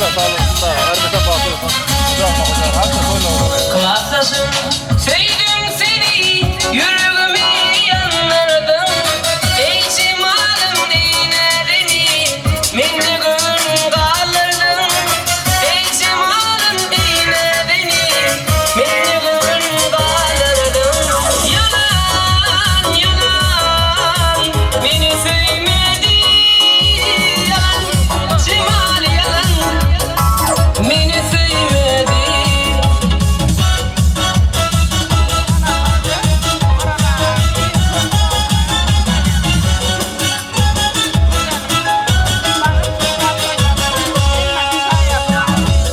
da sağlıklı da herkese bağlı. Klasasın, sevdim seni, yüreğimi yanlardan. Eğitim alım değnerini, mende gönlüm kaldırdın. Eğitim alım değnerini, mende gönlüm kaldırdın. Yalan, yalan, beni sevmedi. Yalan, cemal yalan, beni sevmedi.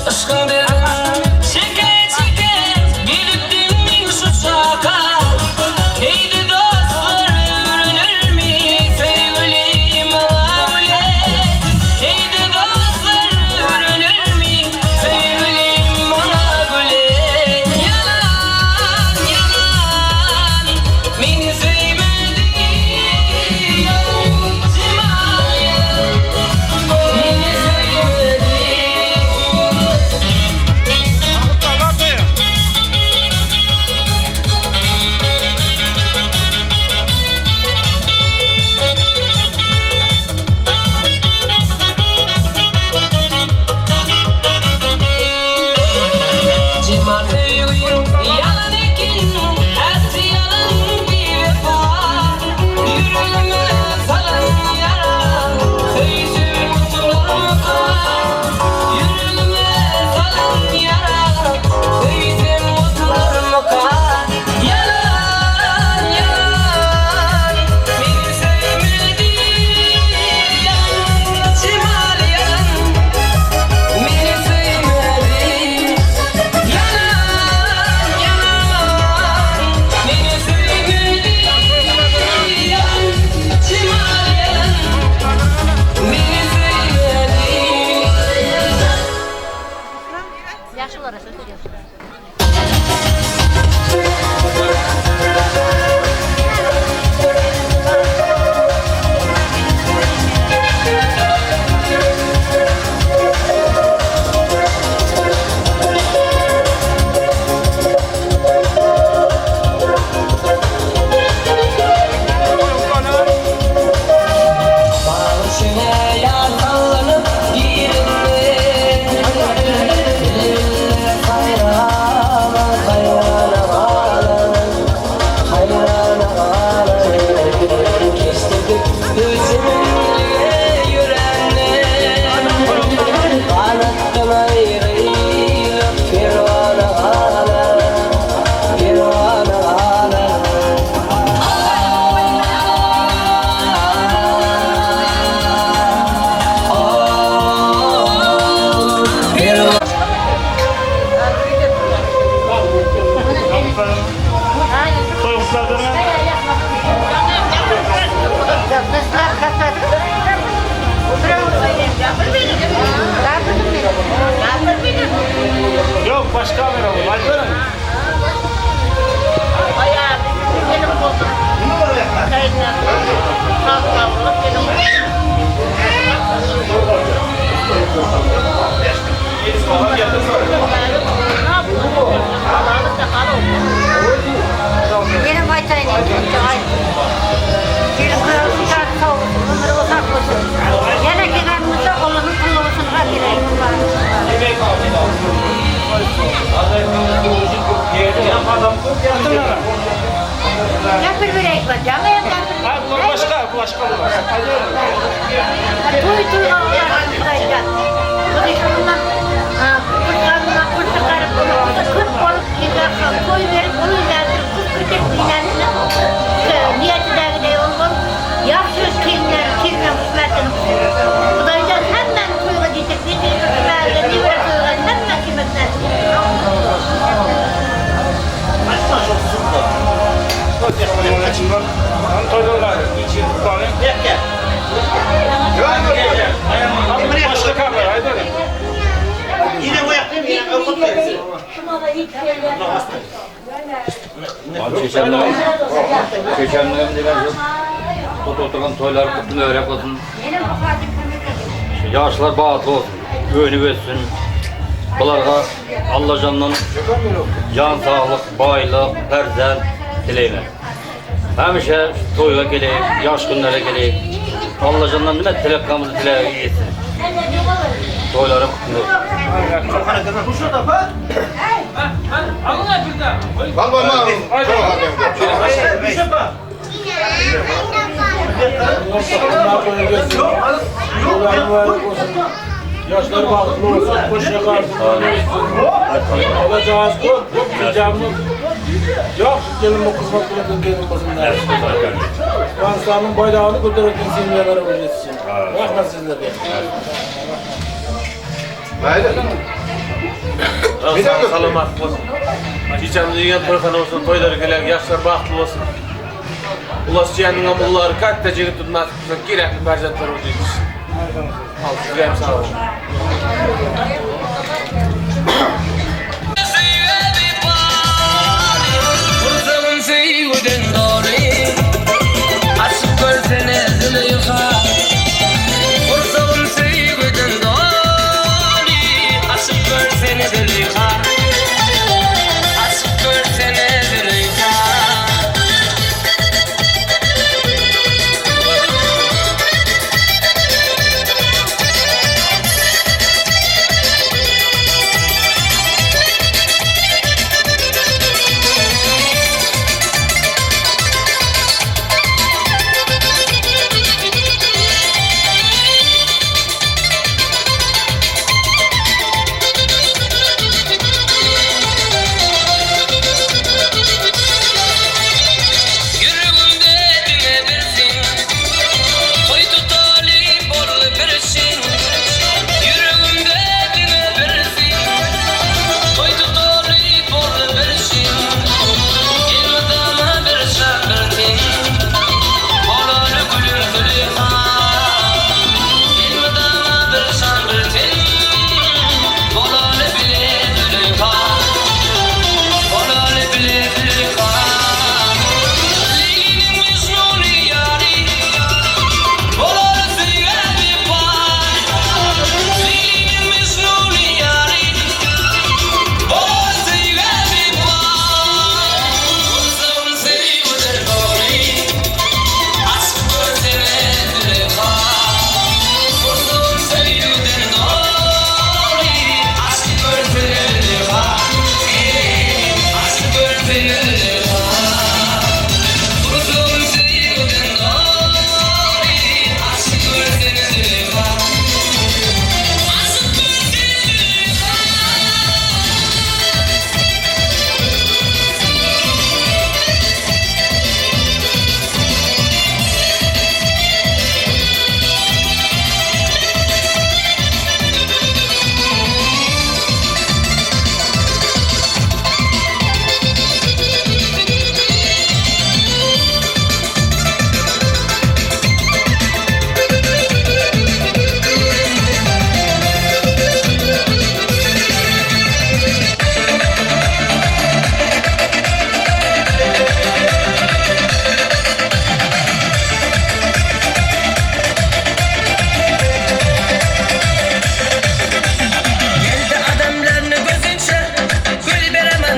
Aşkın dedim, çeke çeke, gidip mi şu çaka? Neydi dostlar ürünür mü, sevgilim avle? Neydi dostlar ürünür mü, sevgilim avle? Yalan, yalan, beni sevmedi. Yalan, cemal yalan, beni sevmedi. Cemal sevgilim yalan ekin, hepsi yalan bir vefa. Yüreğime salan yara, söysün kurtulur mu kal? Yüreğime salan yara, söysün kurtulur mu kal? Yalan, yalan, beni sevmedi. Yalan, Cemal yalan, beni sevmedi. Yalan, yalan, beni sevmedi. Yalan, Cemal yalan, beni sevmedi. Yaşlılara söz veriyorsun. Bağışına yakalanıp yerinden hayrana hayrana hayrana kestirdik gözümle yüreğine kanattan ayrılıp pervana Yok başka kamera bu. Alperen. Benim baytayım. Benim kırılmış şarkı savursun, ömrü uzak olsun. Yine gidenimizde Allah'ın kulu olsun. Yapır bir ekmek, canı yapır. Bu başka, bu başka bu. Tuy tuy ağlar kırayacak. Bu dışarından kurtlarından kurt çıkarıp kurt balık yıkarsan toy verip onu ilerdir. Kurt küçük dinlensin. Niyeti de olmaz. Yaşlı kirler, kirler kısmetini. Bu da yüzden hemen toyla gidecek. Gidecek kısmelde, divre toyla hemen kıymetler. Başka kamera, haydi. Yine bu yaptım, yine öpüp Çeşenlerim diler yok. Oturan toylar kutunu öyle olsun. Yaşlar bağlı olsun. öğünü versin. Bularga Allah candan can sağlık, baylık, perzent dileyim. Hemişe toyga geleyik, yaş günlere geleyik. Allah candan nime telekamızı dileyip yesin. Toyları kutlu. Yaşları bakımlı olsun, boş yakarsın, alacağız bu, yok diyeceğim yok, gelin bu kısmet bırakın gelin basınlar. Afganistan'ın bayrağını kurtarırken sinirlere vuracağız. Bakma sizlere. Haydi. Salamat olsun. Çiçeğimizin yan torkanı olsun, toyları gelen yaşlar baklı olsun. Ulas cihanın amulları katta jigit tutmaz, gerekli perzentler olacağız. Sizlere hem sağ olun.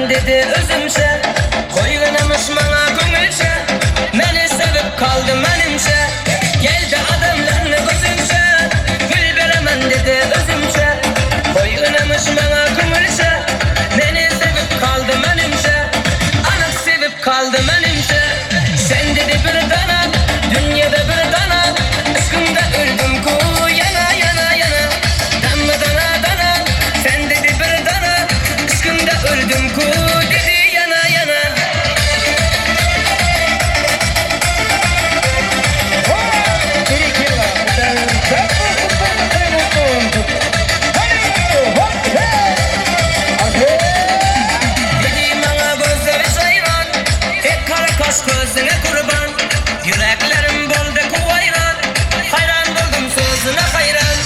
dedi özümse koyunamış bana gönülse beni sevip kaldı benimse geldi adamlarını gözümse gül veremem dedi özümse koyunamış bana gönülse beni sevip kaldı benimse anak sevip kaldı benimse sen dedi bir dana dünyada bir dana aşkımda öldüm ku yana yana yana damla dana dana sen dedi bir dana aşkımda öldüm ku dedi yana yana. Dedi bana gözleri sayran hep kara kaş gözüne kurban yüreklerim boldu kuvayran hayran buldum sözüne hayran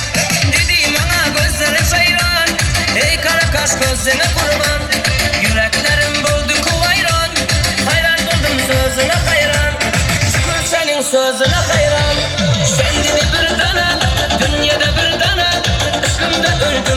dedi bana gözleri sayran ey kara kaş gözüne kurban yüreklerim boldu kuvayran hayran buldum sözüne hayran şükür senin sözüne hayran sen dedi bir dana dünyada bir dana aşkımda öldüm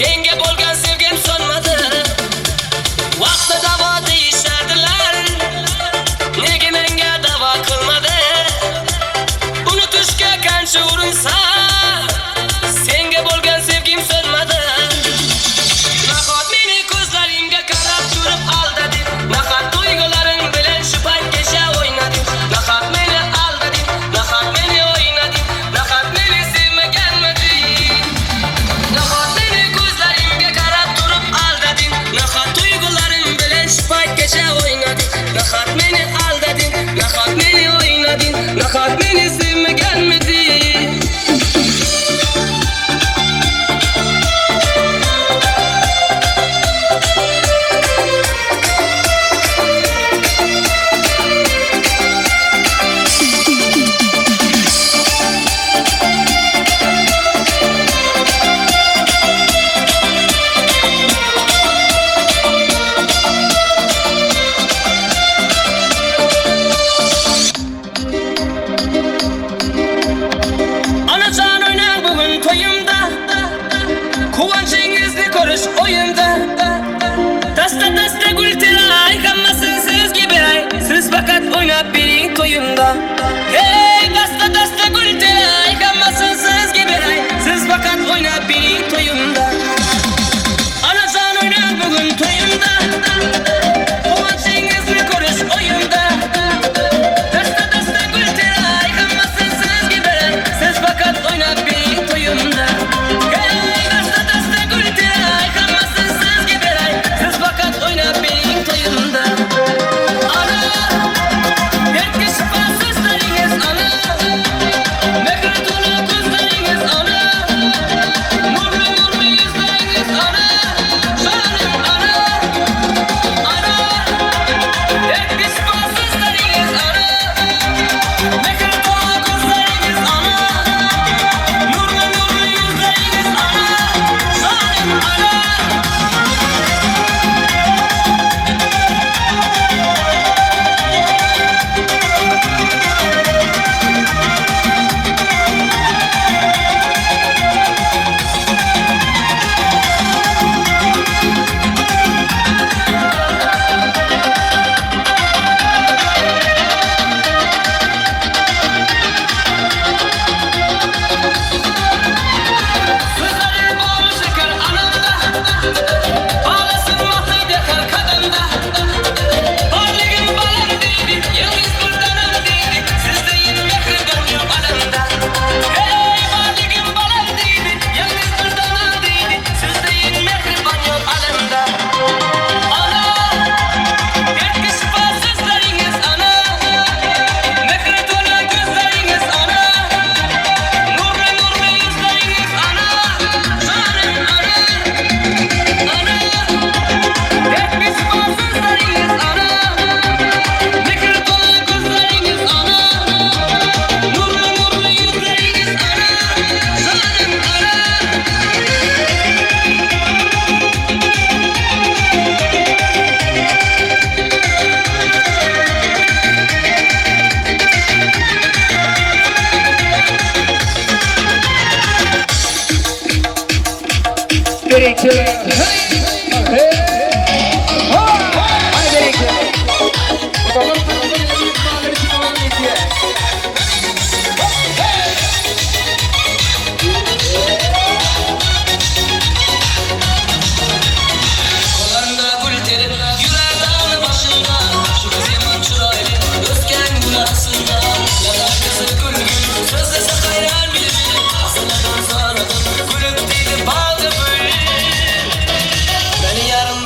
Senge bolgan sevgim sonmadı. Vaqtda davo deyishardilar. Nega menga davo qilmadi? Unutishga qancha urinsa, senga bo'lgan sevgim so'nmadi. Nahot meni ko'zlaringga qarab turib aldading, nahot tuyg'ularing bilan shu paytgacha o'ynading, nahot meni aldading, nahot meni o'ynading, nahot meni sevmaganmiding. Nahot meni ko'zlaringga qarab turib aldading, nahot tuyg'ularing bilan shu paytgacha o'ynading, nahot meni aldading, nahot meni o'ynading, nahot meni sevmaganmiding. Anacan oynar bugün toyumda, kuvanchingizni ko'rish o'yimda. Dasta dasta gul teray, hammasini sizga beray, siz faqat o'ynab bering to'yimda. Hey, dasta dasta gul teray, hammasini sizga beray, siz faqat o'ynab bering to'yimda. Anacan oynar bugün toyumda, kuvanchingizni ko'rish o'yimda. Dasta dasta gul teray, hammasini sizga beray, siz faqat o'ynab bering to'yimda. Hey, dasta dasta gul teray, hammasini sizga beray, siz faqat o'ynab bering to'yimda. Ana, yerga shifosizlaringiz ana, mehri to'la ko'zlaringiz ana, nurli nurli yuzlaringiz ana, jonim ana, ana, yerga shifosizlaringiz ana, mehri to'la ko'zlaringiz ana, nurli nurli yuzlaringiz ana, jonim ana. Sözleri bağlı şeker anamda, ağlasın vahtaydı her kadında. Varlığım balam deydi, yalnız buradanım deydi, sizdeyin mehriban yok alemde. Hey, varlığım balam deydi, yalnız buradanım deydi, sizdeyin mehriban yok alemde. Ana, yerga shifosizlaringiz ana, mehri to'la ko'zlaringiz ana, nurli nurli yuzlaringiz ana, jonim ana, ana, yerga shifosizlaringiz ana, mehri to'la ko'zlaringiz ana, nurli nurli yuzlaringiz ana, jonim ana. Kollarında gül teri, yürer dağını başında, şu kız yaman çıraylı, özgen günahsında. Yalan kızı gül gül, söz dese hayran bilir. Asıladan sarıldım, gülüp değilim bağda böyle. Beni yarım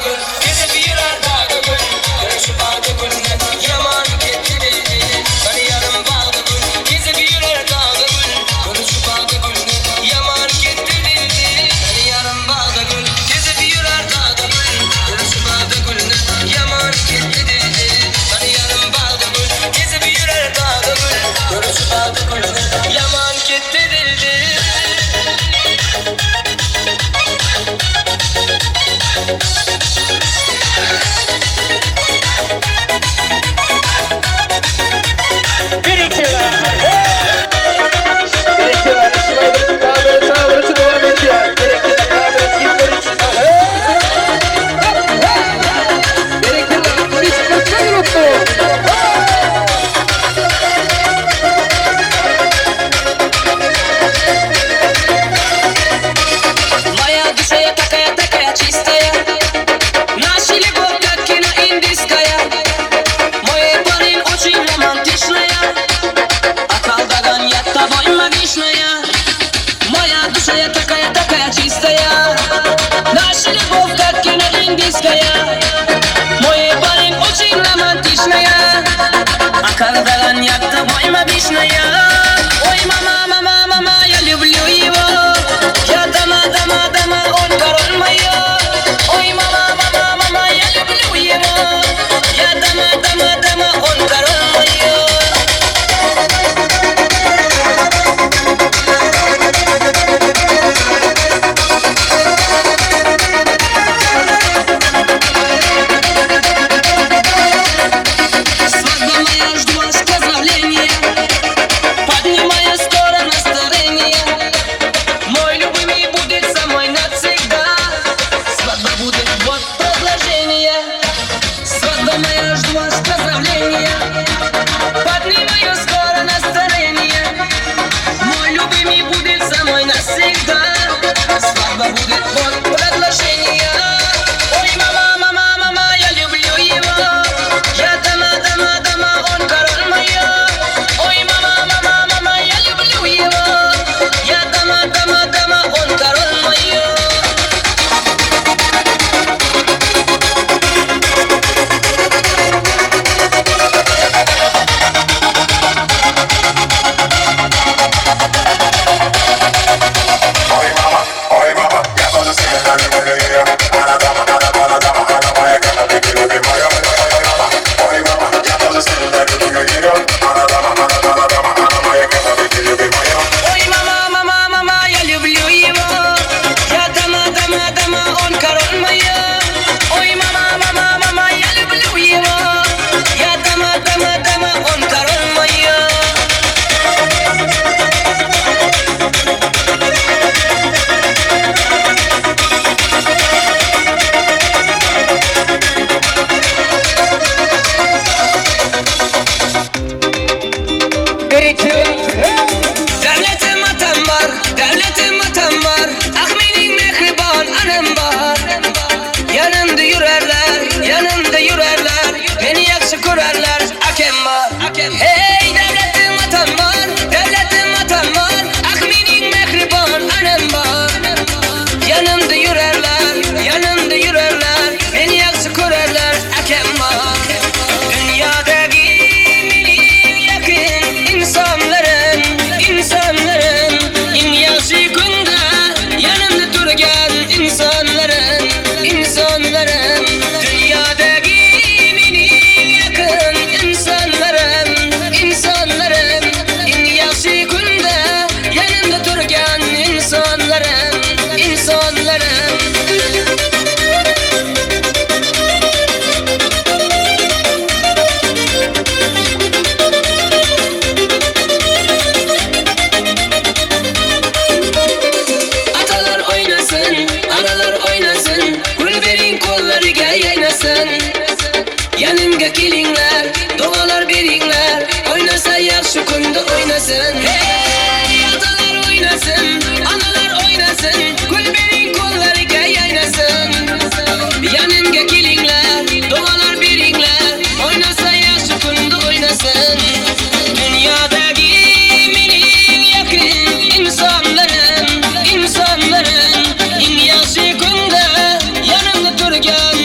gül, gezip yürür dağda gül. Görüşüp aldı gülüne, yaman gitti dedi. Hani yarım bağda gül, gezip yürür dağda gül. Görüşüp aldı gülüne, yaman gitti dedi. Hani yarım bağda gül, gezip yürür dağda gül. Görüşüp aldı gülüne, yaman gitti dedi. Hani yarım bağda gül, gezip yürür dağda gül. Görüşüp aldı gülüne, yaman gitti dedi. Моя душа такая, такая чистая. Наша любовь как кино индийская. Мой парень очень романтичная. А колдаган я тобой магичная. Моя душа такая, такая чистая. Наша любовь как кино индийская. Мой парень очень романтичная. А колдаган я тобой магичная. Ой, мама, мама, мама, я люблю его. Я дама, дама, дама, он король моя. Ой, мама, мама, мама, я люблю его. Я дама, дама, дама, он король моя. Свадьба моя, жду вас поздравления. Поднимая скоро настроение. Мой любимый будет со мной навсегда. Свадьба будет, вот предложение. Свадьба моя, жду вас поздравления. Поднимаю скоро настроение. Мой любимый будет со мной навсегда. Свадьба будет, вот предложение. Ой, мама, мама, мама, я люблю его. Я дама, дама, дама, он король моя. Ой, мама, мама, мама, я люблю его. Я дама, дама, дама, он король моя. Ой, мама, мама, мама, я люблю его. Я дама, дама, дама, он король моя. Ой, мама, мама, мама, я люблю его. Я дама, дама, дама, он король моя. Devletim atam var, devletim atam var. Ah benim mehriban anam var. Yanımda yürerler, yanımda yürerler. Beni yakşı kurarlar, akem var. Hey devletim atam var, devletim atam var. Ah benim mehriban anam var. Yanımda yürerler, yanımda yürerler. Beni yakşı kurarlar, akem var. Dünyadaki benim yakın insanlarım, insanlarım. En yaxşı günde yanımda durgan insanlarım, insanlarım. Dünyadaki benim yakın insanlarım, insanlarım. En yaxşı günde yanımda durgan insanlarım, insanlarım. Atalar oynasın, analar oynasın. Gülberin kolları gel oynasın. Yanımga kelinglar, duolar beringlar. Oynasa yaxshi kunda oynasın. Hey atalar oynasın, analar oynasın. Gülberin kolları gel oynasın. Yanımga kelinglar, duolar beringlar. Oynasa yaxshi kunda oynasın. Dünyadaki benim yakın insanlarım, insanlarım. En yaxshi kunda yanımda durgan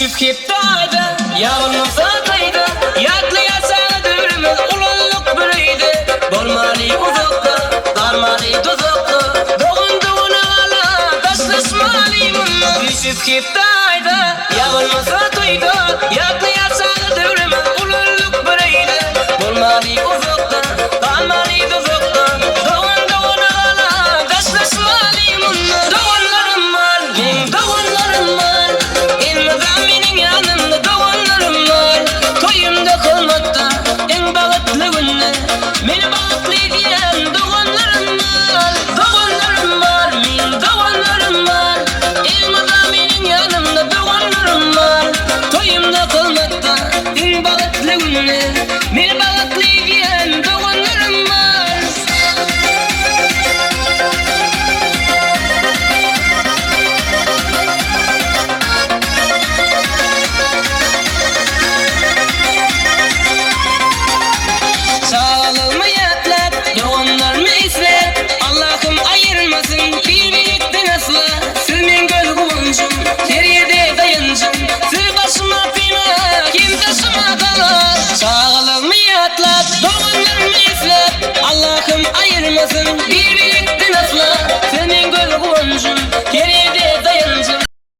Düşüp kep dağda, yağmurumuz ataydı. Yatlı yasağı dövürümüz ulunluk bürüydü. Bolmali uzakta, darmali tuzakta. Doğunduğuna ala, taşlaşmali munna. Düşüp kep